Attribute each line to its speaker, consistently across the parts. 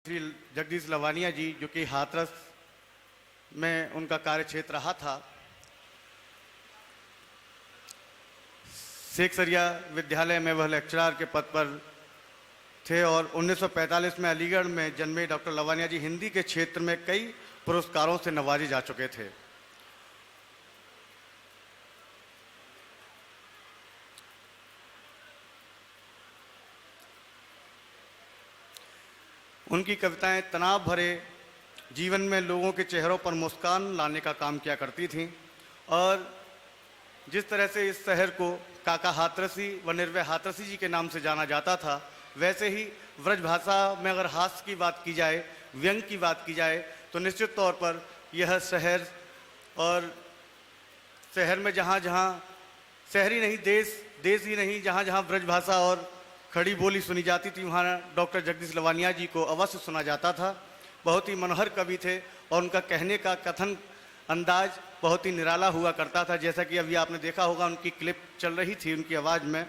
Speaker 1: श्री जगदीश लवानिया जी, जो कि हाथरस में उनका कार्य क्षेत्र रहा था, शेखसरिया विद्यालय में वह लेक्चरर के पद पर थे और 1945 में अलीगढ़ में जन्मे डॉक्टर लवानिया जी हिंदी के क्षेत्र में कई पुरस्कारों से नवाजे जा चुके थे। उनकी कविताएं तनाव भरे जीवन में लोगों के चेहरों पर मुस्कान लाने का काम किया करती थीं और जिस तरह से इस शहर को काका हाथरसी व निर्भय हाथरसी जी के नाम से जाना जाता था, वैसे ही व्रज भाषा में अगर हास्य की बात की जाए, व्यंग की बात की जाए, तो निश्चित तौर पर यह शहर और शहर में जहाँ जहाँ शहर ही नहीं देश ही नहीं, जहाँ जहाँ व्रज भाषा और खड़ी बोली सुनी जाती थी, वहाँ डॉक्टर जगदीश लवानिया जी को अवश्य सुना जाता था। बहुत ही मनोहर कवि थे और उनका कहने का कथन अंदाज बहुत ही निराला हुआ करता था। जैसा कि अभी आपने देखा होगा, उनकी क्लिप चल रही थी उनकी आवाज़ में।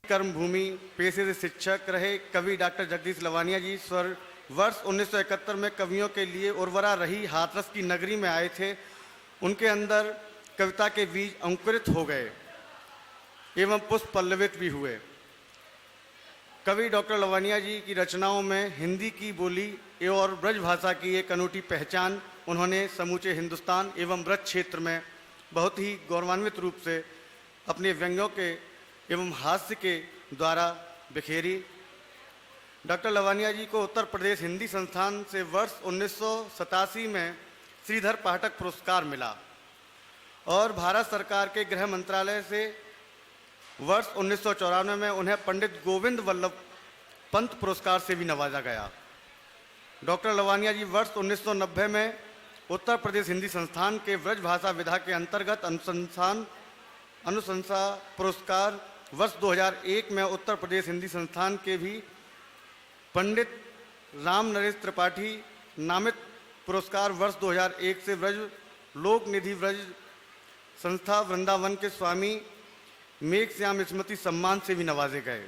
Speaker 1: कर्मभूमि पेशे से शिक्षक रहे कवि डॉक्टर जगदीश लवानिया जी वर्ष 1971 में कवियों के लिए उर्वरा रही हाथरस की नगरी में आए थे। उनके अंदर कविता के बीज अंकुरित हो गए एवं पुष्प पल्लवित भी हुए। कवि डॉक्टर लवानिया जी की रचनाओं में हिंदी की बोली और ब्रज भाषा की एक अनूठी पहचान उन्होंने समूचे हिंदुस्तान एवं ब्रज क्षेत्र में बहुत ही गौरवान्वित रूप से अपने व्यंग्यों के एवं हास्य के द्वारा बिखेरी। डॉक्टर लवानिया जी को उत्तर प्रदेश हिंदी संस्थान से वर्ष 1987 में श्रीधर पाठक पुरस्कार मिला और भारत सरकार के गृह मंत्रालय से वर्ष 1994 में उन्हें पंडित गोविंद वल्लभ पंत पुरस्कार से भी नवाजा गया। डॉक्टर लवानिया जी वर्ष 1990 में उत्तर प्रदेश हिंदी संस्थान के ब्रज भाषा विधा के अंतर्गत अनुशंसा पुरस्कार, वर्ष 2001 में उत्तर प्रदेश हिंदी संस्थान के भी पंडित राम नरेश त्रिपाठी नामित पुरस्कार, वर्ष 2001 से ब्रज लोक निधि ब्रज संस्था वृंदावन के स्वामी मेघ श्याम स्मृति सम्मान से भी नवाजे गए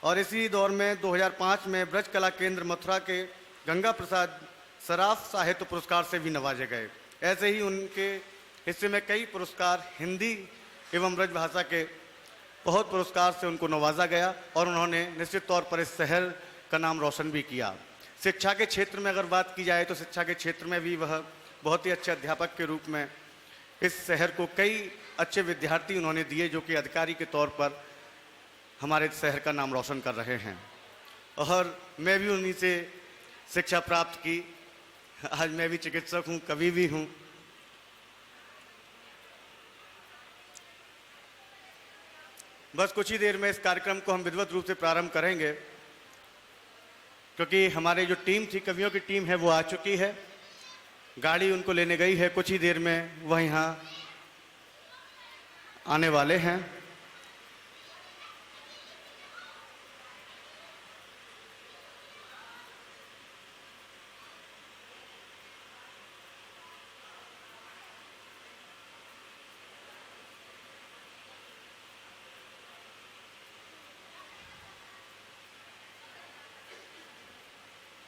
Speaker 1: और इसी दौर में 2005 में ब्रज कला केंद्र मथुरा के गंगा प्रसाद सराफ साहित्य पुरस्कार से भी नवाजे गए। ऐसे ही उनके हिस्से में कई पुरस्कार हिंदी एवं ब्रज भाषा के बहुत पुरस्कार से उनको नवाजा गया और उन्होंने निश्चित तौर पर इस शहर का नाम रोशन भी किया। शिक्षा के क्षेत्र में अगर बात की जाए तो शिक्षा के क्षेत्र में भी वह बहुत ही अच्छे अध्यापक के रूप में इस शहर को कई अच्छे विद्यार्थी उन्होंने दिए, जो कि अधिकारी के तौर पर हमारे शहर का नाम रोशन कर रहे हैं। और मैं भी उन्हीं से शिक्षा प्राप्त की। आज मैं भी चिकित्सक हूँ, कवि भी हूँ। बस कुछ ही देर में इस कार्यक्रम को हम विधिवत रूप से प्रारंभ करेंगे, क्योंकि हमारी जो टीम थी, कवियों की टीम है, वो आ चुकी है। गाड़ी उनको लेने गई है, कुछ ही देर में वह यहाँ आने वाले हैं।